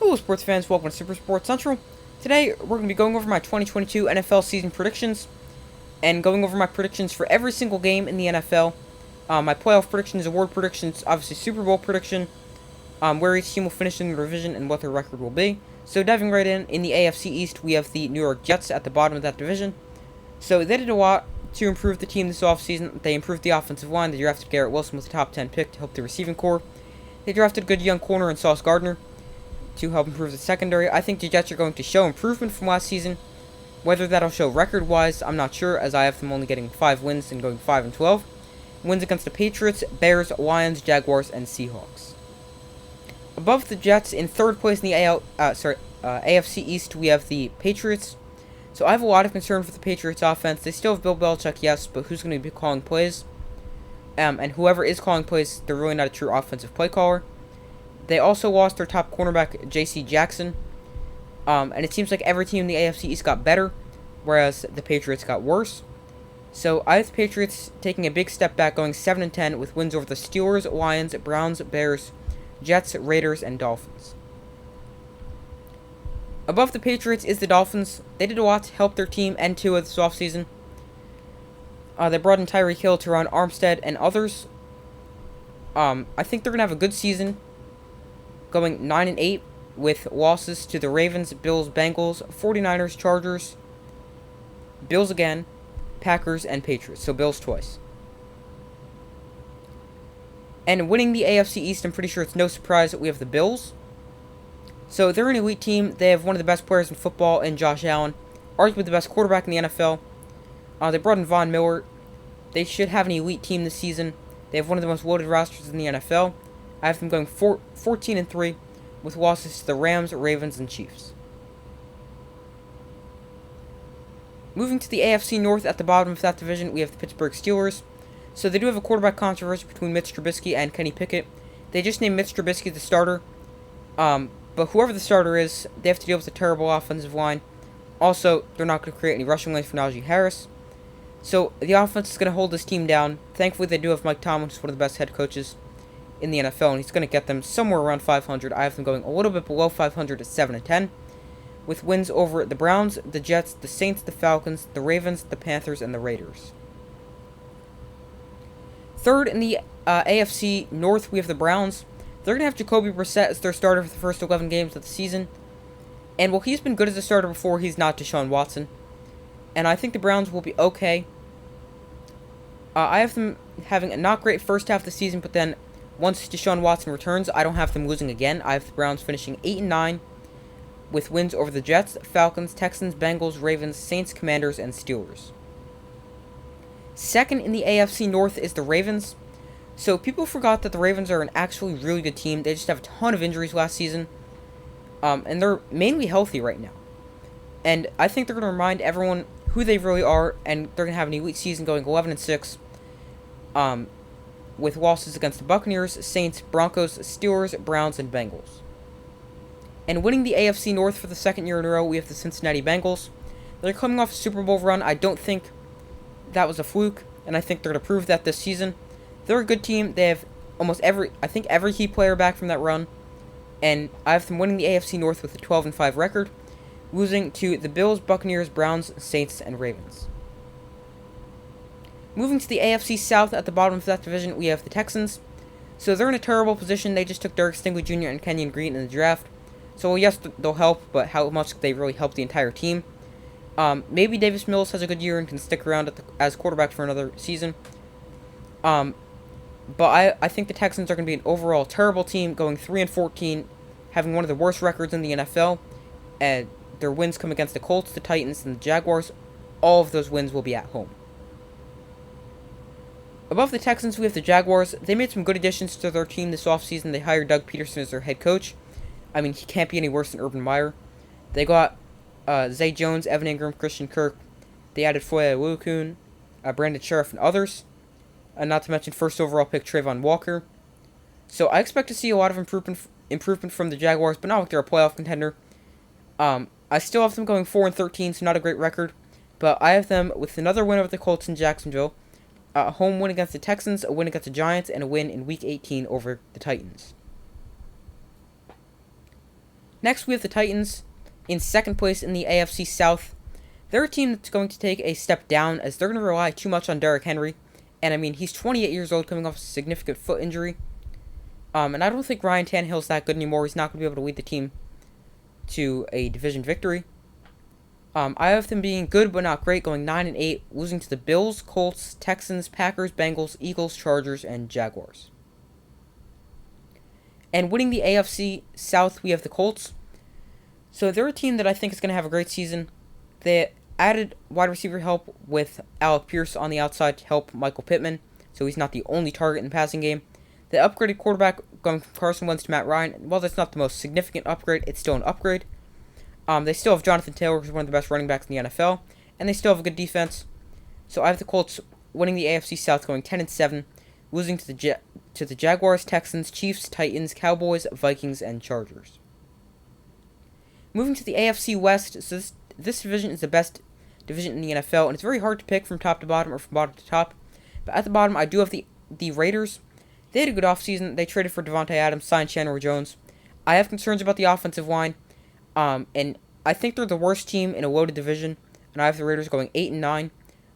Hello sports fans, welcome to Super Sports Central. Today we're going to be going over my 2022 NFL season predictions and going over my predictions for every single game in the NFL. My playoff predictions, award predictions, obviously Super Bowl prediction, where each team will finish in the division and what their record will be. So diving right in the AFC East, we have the New York Jets at the bottom of that division. So they did a lot to improve the team this offseason. They improved the offensive line. They drafted Garrett Wilson with the top 10 pick to help the receiving core. They drafted a good young corner in Sauce Gardner to help improve the secondary. I think the Jets are going to show improvement from last season. Whether that'll show record-wise, I'm not sure, as I have them only getting 5 wins and going 5-12. Wins against the Patriots, Bears, Lions, Jaguars, and Seahawks. Above the Jets, in third place in the AFC East, we have the Patriots. So I have a lot of concern for the Patriots offense. They still have Bill Belichick, yes, but who's going to be calling plays? And whoever is calling plays, they're really not a true offensive play caller. They also lost their top cornerback, J.C. Jackson. And it seems like every team in the AFC East got better, whereas the Patriots got worse. So I have the Patriots taking a big step back, going 7-10 with wins over the Steelers, Lions, Browns, Bears, Jets, Raiders, and Dolphins. Above the Patriots is the Dolphins. They did a lot to help their team and Tua this offseason. They brought in Tyreek Hill, Teron Armstead, and others. I think they're going to have a good season, going 9-8 with losses to the Ravens, Bills, Bengals, 49ers, Chargers, Bills again, Packers, and Patriots. So Bills twice. And winning the AFC East, I'm pretty sure it's no surprise that we have the Bills. So they're an elite team. They have one of the best players in football in Josh Allen, arguably the best quarterback in the NFL. They brought in Von Miller. They should have an elite team this season. They have one of the most loaded rosters in the NFL. I have them going 14-3 with losses to the Rams, Ravens, and Chiefs. Moving to the AFC North at the bottom of that division, we have the Pittsburgh Steelers. So they do have a quarterback controversy between Mitch Trubisky and Kenny Pickett. They just named Mitch Trubisky the starter. But whoever the starter is, they have to deal with a terrible offensive line. Also, they're not going to create any rushing lanes for Najee Harris. So the offense is going to hold this team down. Thankfully, they do have Mike Tomlin, who's one of the best head coaches in the NFL, and he's going to get them somewhere around 500. I have them going a little bit below 500 at 7-10, with wins over the Browns, the Jets, the Saints, the Falcons, the Ravens, the Panthers, and the Raiders. Third in the AFC North, we have the Browns. They're going to have Jacoby Brissett as their starter for the first 11 games of the season. And while he's been good as a starter before, he's not Deshaun Watson. And I think the Browns will be okay. I have them having a not great first half of the season, but then once Deshaun Watson returns, I don't have them losing again. I have the Browns finishing 8-9 with wins over the Jets, Falcons, Texans, Bengals, Ravens, Saints, Commanders, and Steelers. Second in the AFC North is the Ravens. So people forgot that the Ravens are an actually really good team. They just have a ton of injuries last season. And they're mainly healthy right now. And I think they're going to remind everyone who they really are, and they're going to have an elite season going 11-6. With losses against the Buccaneers, Saints, Broncos, Steelers, Browns, and Bengals. And winning the AFC North for the second year in a row, we have the Cincinnati Bengals. They're coming off a Super Bowl run. I don't think that was a fluke, and I think they're going to prove that this season. They're a good team. They have almost every key player back from that run. And I have them winning the AFC North with a 12-5 record, losing to the Bills, Buccaneers, Browns, Saints, and Ravens. Moving to the AFC South at the bottom of that division, we have the Texans. So they're in a terrible position. They just took Derek Stingley Jr. and Kenyon Green in the draft. So yes, they'll help, but how much could they really help the entire team? Maybe Davis Mills has a good year and can stick around as quarterback for another season. But I think the Texans are going to be an overall terrible team, going 3-14, having one of the worst records in the NFL. And their wins come against the Colts, the Titans, and the Jaguars. All of those wins will be at home. Above the Texans, we have the Jaguars. They made some good additions to their team this offseason. They hired Doug Peterson as their head coach. I mean, he can't be any worse than Urban Meyer. They got Zay Jones, Evan Ingram, Christian Kirk. They added Foye Oluokun, Brandon Sheriff, and others. Not to mention first overall pick Trayvon Walker. So I expect to see a lot of improvement from the Jaguars, but not like they're a playoff contender. I still have them going 4-13, so not a great record. But I have them with another win over the Colts in Jacksonville, a home win against the Texans, a win against the Giants, and a win in Week 18 over the Titans. Next, we have the Titans in second place in the AFC South. They're a team that's going to take a step down as they're going to rely too much on Derrick Henry. And I mean, he's 28 years old, coming off a significant foot injury. And I don't think Ryan Tannehill's that good anymore. He's not going to be able to lead the team to a division victory. I have them being good but not great, going 9-8, losing to the Bills, Colts, Texans, Packers, Bengals, Eagles, Chargers, and Jaguars. And winning the AFC South, we have the Colts. So they're a team that I think is going to have a great season. They added wide receiver help with Alec Pierce on the outside to help Michael Pittman, so he's not the only target in the passing game. They upgraded quarterback, going from Carson Wentz to Matt Ryan. While that's not the most significant upgrade, it's still an upgrade. They still have Jonathan Taylor, who's one of the best running backs in the NFL, and they still have a good defense. So I have the Colts winning the AFC South, going 10-7, losing to the Jaguars, Texans, Chiefs, Titans, Cowboys, Vikings, and Chargers. Moving to the AFC West, so this division is the best division in the NFL, and it's very hard to pick from top to bottom or from bottom to top. But at the bottom, I do have the Raiders. They had a good offseason. They traded for Devontae Adams, signed Chandler Jones. I have concerns about the offensive line. And I think they're the worst team in a loaded division, and I have the Raiders going 8-9,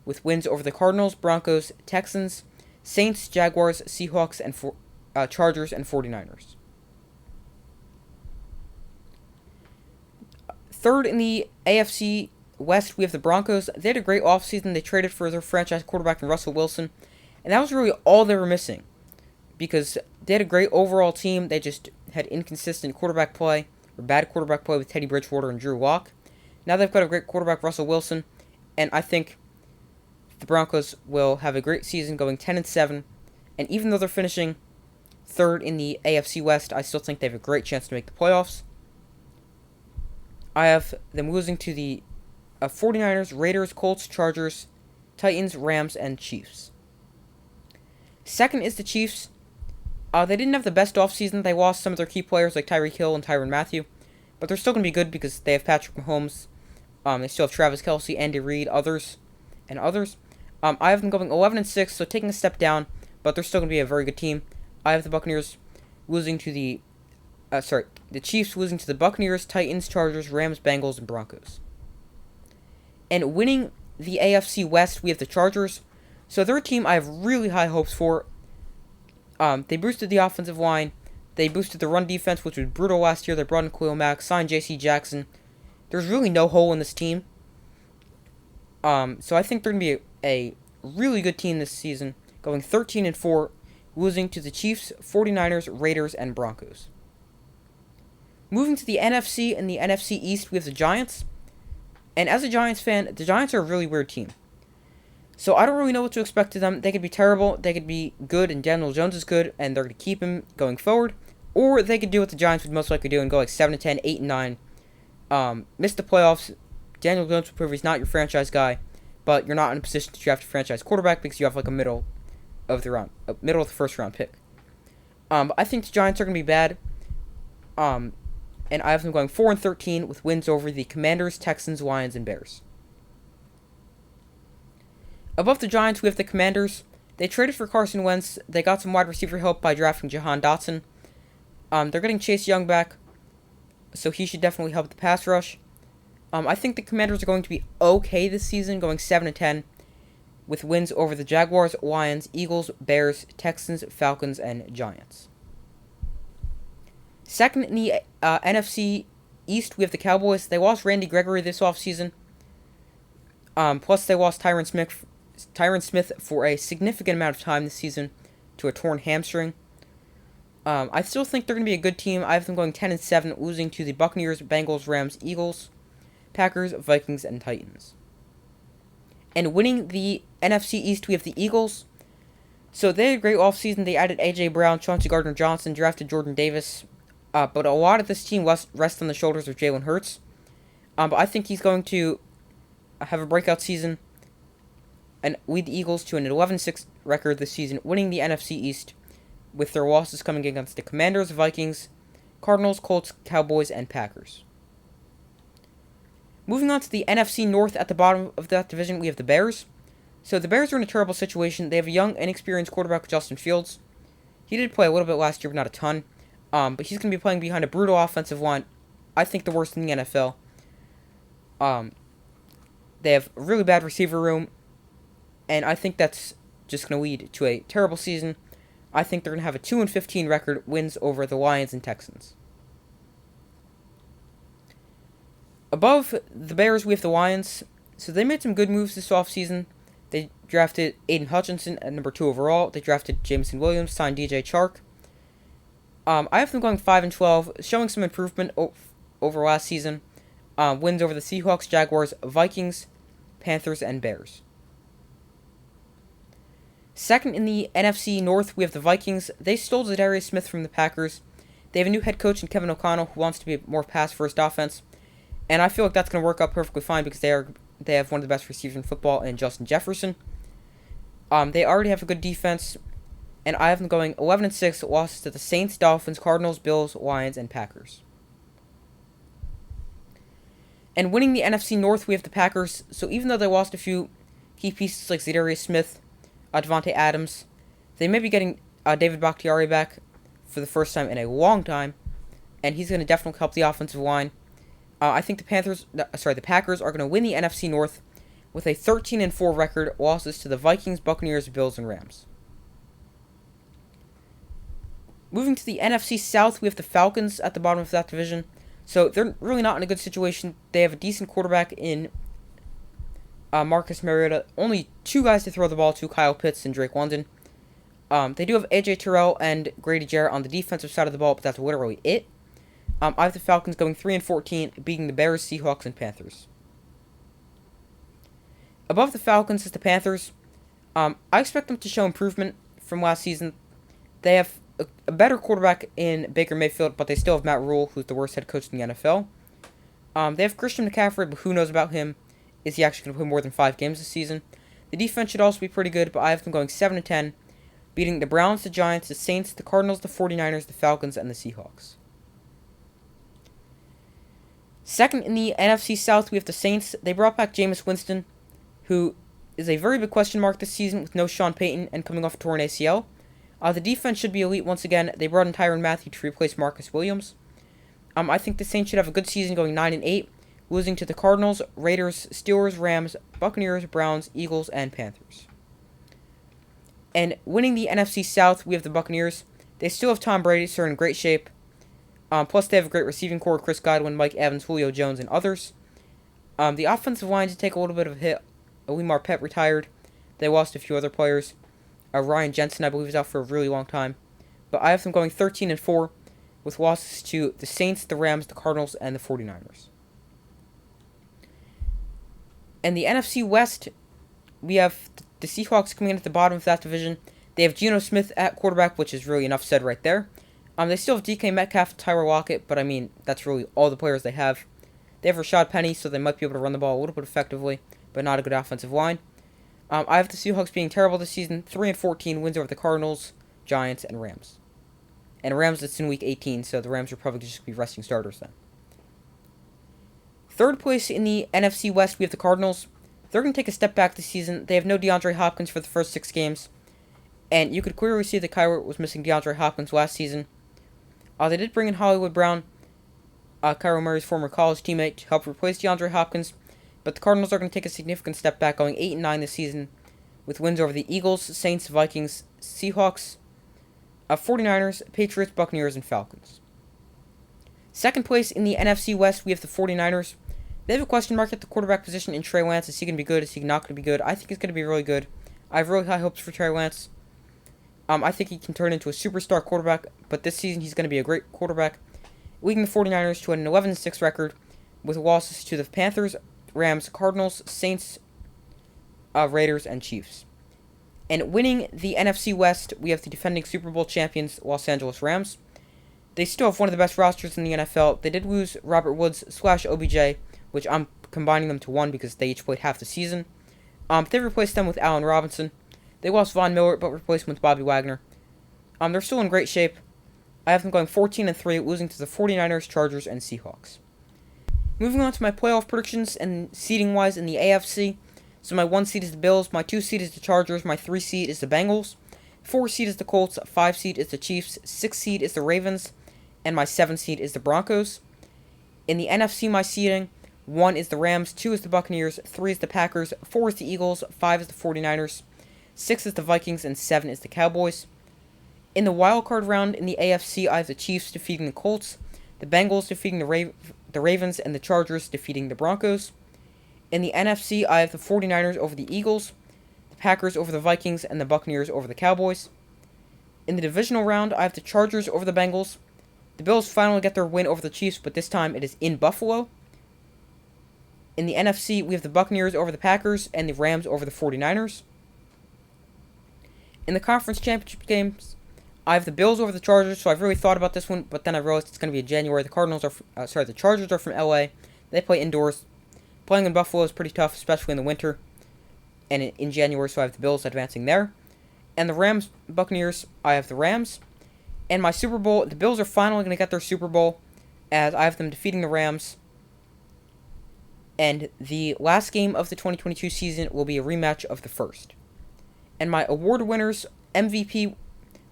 with wins over the Cardinals, Broncos, Texans, Saints, Jaguars, Seahawks, and Chargers, and 49ers. Third in the AFC West, we have the Broncos. They had a great offseason. They traded for their franchise quarterback in Russell Wilson, and that was really all they were missing, because they had a great overall team. They just had inconsistent quarterback play, or bad quarterback play with Teddy Bridgewater and Drew Lock. Now they've got a great quarterback, Russell Wilson, and I think the Broncos will have a great season, going 10-7. And even though they're finishing third in the AFC West, I still think they have a great chance to make the playoffs. I have them losing to the 49ers, Raiders, Colts, Chargers, Titans, Rams, and Chiefs. Second is the Chiefs. They didn't have the best offseason. They lost some of their key players like Tyreek Hill and Tyrann Mathieu. But they're still going to be good because they have Patrick Mahomes. They still have Travis Kelce, Andy Reid, others. I have them going 11-6, so taking a step down. But they're still going to be a very good team. I have the Buccaneers losing to the Chiefs losing to the Buccaneers, Titans, Chargers, Rams, Bengals, and Broncos. And winning the AFC West, we have the Chargers. So they're a team I have really high hopes for. They boosted the offensive line. They boosted the run defense, which was brutal last year. They brought in Khalil Mack, signed J.C. Jackson. There's really no hole in this team. So I think they're going to be a really good team this season, going 13-4, losing to the Chiefs, 49ers, Raiders, and Broncos. Moving to the NFC and the NFC East, we have the Giants. And as a Giants fan, the Giants are a really weird team. So I don't really know what to expect of them. They could be terrible, they could be good, and Daniel Jones is good, and they're going to keep him going forward. Or they could do what the Giants would most likely do and go like 7-10, 8-9. Miss the playoffs. Daniel Jones will prove he's not your franchise guy, but you're not in a position to draft a franchise quarterback because you have like a middle of the first round pick. But I think the Giants are going to be bad. And I have them going 4-13 with wins over the Commanders, Texans, Lions, and Bears. Above the Giants, we have the Commanders. They traded for Carson Wentz. They got some wide receiver help by drafting Jahan Dotson. They're getting Chase Young back, so he should definitely help the pass rush. I think the Commanders are going to be okay this season, going 7-10, with wins over the Jaguars, Lions, Eagles, Bears, Texans, Falcons, and Giants. Second in the NFC East, we have the Cowboys. They lost Randy Gregory this offseason. Plus, they lost Tyron Smith for a significant amount of time this season to a torn hamstring. I still think they're going to be a good team. I have them going 10-7, losing to the Buccaneers, Bengals, Rams, Eagles, Packers, Vikings, and Titans. And winning the NFC East, we have the Eagles. So they had a great offseason. They added A.J. Brown, Chauncey Gardner-Johnson, drafted Jordan Davis. But a lot of this team rests on the shoulders of Jalen Hurts. But I think he's going to have a breakout season and lead the Eagles to an 11-6 record this season, winning the NFC East, with their losses coming against the Commanders, Vikings, Cardinals, Colts, Cowboys, and Packers. Moving on to the NFC North, at the bottom of that division, we have the Bears. So the Bears are in a terrible situation. They have a young, inexperienced quarterback, Justin Fields. He did play a little bit last year, but not a ton. But he's going to be playing behind a brutal offensive line I think the worst in the NFL. They have a really bad receiver room, and I think that's just going to lead to a terrible season. I think they're going to have a 2-15 record, wins over the Lions and Texans. Above the Bears, we have the Lions. So they made some good moves this offseason. They drafted Aiden Hutchinson at number 2 overall. They drafted Jameson Williams, signed DJ Chark. I have them going 5-12, showing some improvement over last season. Wins over the Seahawks, Jaguars, Vikings, Panthers, and Bears. Second in the NFC North, we have the Vikings. They stole Zadarius Smith from the Packers. They have a new head coach in Kevin O'Connell who wants to be a more pass-first offense. And I feel like that's going to work out perfectly fine because they have one of the best receivers in football in Justin Jefferson. They already have a good defense, and I have them going 11-6, losses to the Saints, Dolphins, Cardinals, Bills, Lions, and Packers. And winning the NFC North, we have the Packers. So even though they lost a few key pieces like Zadarius Smith, Devontae Adams, they may be getting David Bakhtiari back for the first time in a long time, and he's going to definitely help the offensive line. I think the Packers are going to win the NFC North with a 13-4 record, losses to the Vikings, Buccaneers, Bills, and Rams. Moving to the NFC South, we have the Falcons at the bottom of that division. So they're really not in a good situation. They have a decent quarterback in Marcus Mariota. Only 2 guys to throw the ball to, Kyle Pitts and Drake London. They do have A.J. Terrell and Grady Jarrett on the defensive side of the ball, but that's literally it. I have the Falcons going 3-14, beating the Bears, Seahawks, and Panthers. Above the Falcons is the Panthers. I expect them to show improvement from last season. They have a better quarterback in Baker Mayfield, but they still have Matt Rule, who's the worst head coach in the NFL. They have Christian McCaffrey, but who knows about him? Is he actually going to play more than 5 games this season? The defense should also be pretty good, but I have them going 7-10, beating the Browns, the Giants, the Saints, the Cardinals, the 49ers, the Falcons, and the Seahawks. Second in the NFC South, we have the Saints. They brought back Jameis Winston, who is a very big question mark this season with no Sean Payton and coming off a torn ACL. The defense should be elite once again. They brought in Tyrann Mathieu to replace Marcus Williams. I think the Saints should have a good season going 9-8, losing to the Cardinals, Raiders, Steelers, Rams, Buccaneers, Browns, Eagles, and Panthers. And winning the NFC South, we have the Buccaneers. They still have Tom Brady, so they're in great shape. Plus, they have a great receiving core, Chris Godwin, Mike Evans, Julio Jones, and others. The offensive line did take a little bit of a hit. Lee Marpet retired. They lost a few other players. Ryan Jensen, I believe, is out for a really long time. But I have them going 13-4, with losses to the Saints, the Rams, the Cardinals, and the 49ers. And the NFC West, we have the Seahawks coming in at the bottom of that division. They have Geno Smith at quarterback, which is really enough said right there. They still have DK Metcalf and Tyler Lockett, but I mean, that's really all the players they have. They have Rashad Penny, so they might be able to run the ball a little bit effectively, but not a good offensive line. I have the Seahawks being terrible this season, 3-14, wins over the Cardinals, Giants, and Rams. And Rams, it's in week 18, so the Rams are probably just going to be resting starters then. Third place in the NFC West, we have the Cardinals. They're going to take a step back this season. They have no DeAndre Hopkins for the first 6 games, and you could clearly see that Kyler was missing DeAndre Hopkins last season. They did bring in Hollywood Brown, Kyler Murray's former college teammate, to help replace DeAndre Hopkins, but the Cardinals are going to take a significant step back, going 8-9 this season, with wins over the Eagles, Saints, Vikings, Seahawks, 49ers, Patriots, Buccaneers, and Falcons. Second place in the NFC West, we have the 49ers. They have a question mark at the quarterback position in Trey Lance. Is he going to be good? Is he not going to be good? I think he's going to be really good. I have really high hopes for Trey Lance. I think he can turn into a superstar quarterback, but this season he's going to be a great quarterback, leading the 49ers to an 11-6 record with losses to the Panthers, Rams, Cardinals, Saints, Raiders, and Chiefs. And winning the NFC West, we have the defending Super Bowl champions, Los Angeles Rams. They still have one of the best rosters in the NFL. They did lose Robert Woods / OBJ, which I'm combining them to one because they each played half the season. They replaced them with Allen Robinson. They lost Von Miller, but replaced him with Bobby Wagner. They're still in great shape. I have them going 14-3, losing to the 49ers, Chargers, and Seahawks. Moving on to my playoff predictions and seeding-wise in the AFC. So my 1 seed is the Bills, my 2 seed is the Chargers, my 3 seed is the Bengals, 4 seed is the Colts, 5 seed is the Chiefs, 6 seed is the Ravens, and my 7 seed is the Broncos. In the NFC, my seeding, 1 is the Rams, 2 is the Buccaneers, 3 is the Packers, 4 is the Eagles, 5 is the 49ers, 6 is the Vikings, and 7 is the Cowboys. In the wildcard round in the AFC, I have the Chiefs defeating the Colts, the Bengals defeating the Ravens, and the Chargers defeating the Broncos. In the NFC, I have the 49ers over the Eagles, the Packers over the Vikings, and the Buccaneers over the Cowboys. In the divisional round, I have the Chargers over the Bengals. The Bills finally get their win over the Chiefs, but this time it is in Buffalo. In the NFC, we have the Buccaneers over the Packers and the Rams over the 49ers. In the conference championship games, I have the Bills over the Chargers, so I've really thought about this one, but then I realized it's going to be in January. The Chargers are from LA. They play indoors. Playing in Buffalo is pretty tough, especially in the winter. And in January, so I have the Bills advancing there. And the Rams, Buccaneers, I have the Rams. And my Super Bowl, the Bills are finally going to get their Super Bowl, as I have them defeating the Rams. And the last game of the 2022 season will be a rematch of the first. And my award winners, MVP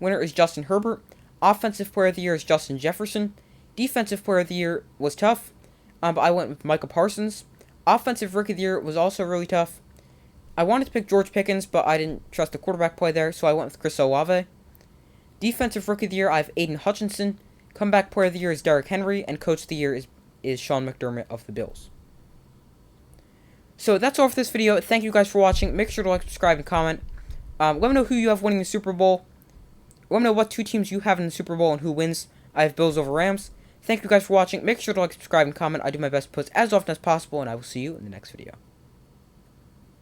winner is Justin Herbert. Offensive Player of the Year is Justin Jefferson. Defensive Player of the Year was tough, but I went with Micah Parsons. Offensive Rookie of the Year was also really tough. I wanted to pick George Pickens, but I didn't trust the quarterback play there, so I went with Chris Olave. Defensive Rookie of the Year, I have Aiden Hutchinson. Comeback Player of the Year is Derrick Henry, and Coach of the Year is Sean McDermott of the Bills. So that's all for this video. Thank you guys for watching. Make sure to like, subscribe, and comment. Let me know who you have winning the Super Bowl. Let me know what 2 teams you have in the Super Bowl and who wins. I have Bills over Rams. Thank you guys for watching. Make sure to like, subscribe, and comment. I do my best to post as often as possible, and I will see you in the next video.